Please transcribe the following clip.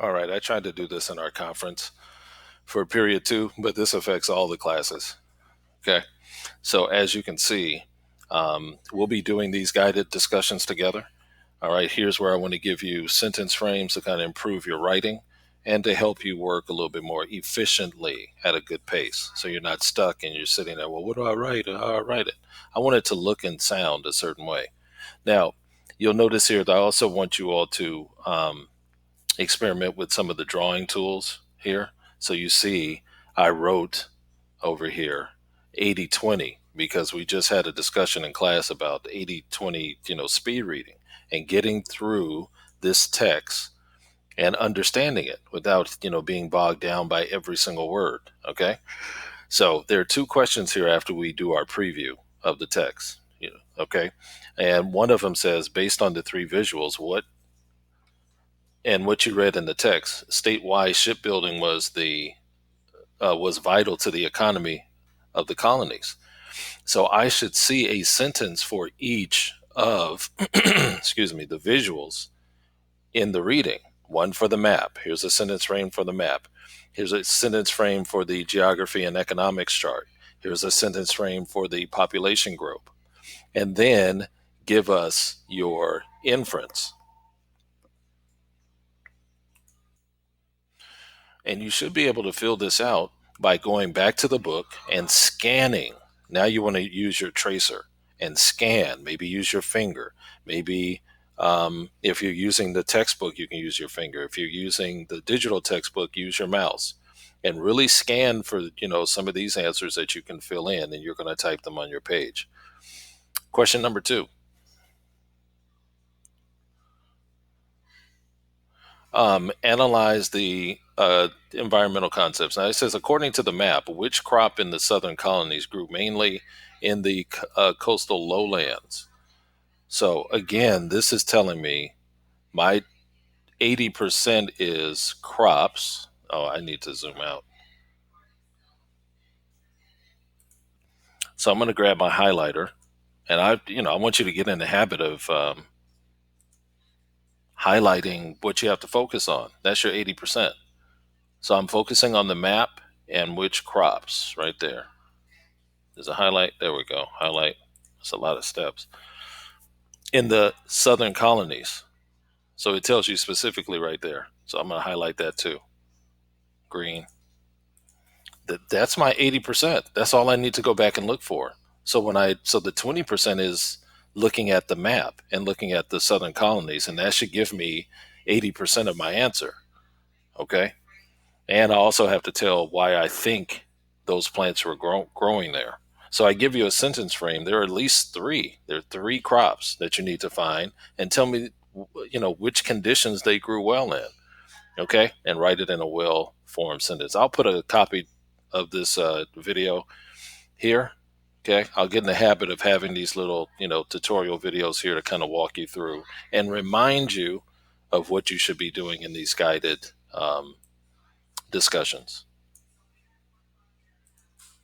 All right, I tried to do this in our conference for period two, but this affects all the classes. Okay, so as you can see, we'll be doing these guided discussions together. All right, here's where I want to give you sentence frames to kind of improve your writing and to help you work a little bit more efficiently at a good pace. So you're not stuck and you're sitting there, well, what do I write? How do I write it? I want it to look and sound a certain way. Now, you'll notice here that I also want you all to experiment with some of the drawing tools here. So you see, I wrote over here 80/20 because we just had a discussion in class about 80/20, speed reading and getting through this text and understanding it without, being bogged down by every single word. Okay. So there are two questions here after we do our preview of the text. Okay. And one of them says, based on the three visuals, what you read in the text, state why shipbuilding was vital to the economy of the colonies. So I should see a sentence for each of, excuse me, the visuals in the reading. One for the map. Here's a sentence frame for the map. Here's a sentence frame for the geography and economics chart. Here's a sentence frame for the population group. And then give us your inference. And you should be able to fill this out by going back to the book and scanning. Now you want to use your tracer and scan, maybe use your finger. Maybe if you're using the textbook, you can use your finger. If you're using the digital textbook, use your mouse and really scan for, some of these answers that you can fill in, and you're going to type them on your page. Question number two. Analyze the environmental concepts. Now it says, according to the map, which crop in the southern colonies grew mainly in the coastal lowlands? So again, this is telling me my 80% is crops. Oh, I need to zoom out. So I'm going to grab my highlighter, and I want you to get in the habit of highlighting what you have to focus on. That's your 80%. So I'm focusing on the map and which crops right there. There's a highlight. There we go. Highlight. That's a lot of steps. In the southern colonies. So it tells you specifically right there. So I'm going to highlight that too. Green. That's my 80%. That's all I need to go back and look for. So the 20% is looking at the map and looking at the southern colonies, and that should give me 80% of my answer. Okay. And I also have to tell why I think those plants were growing there. So I give you a sentence frame. There are at least three. There are three crops that you need to find and tell me, which conditions they grew well in. Okay. And write it in a well-formed sentence. I'll put a copy of this video here. Okay. I'll get in the habit of having these little, tutorial videos here to kind of walk you through and remind you of what you should be doing in these guided discussions.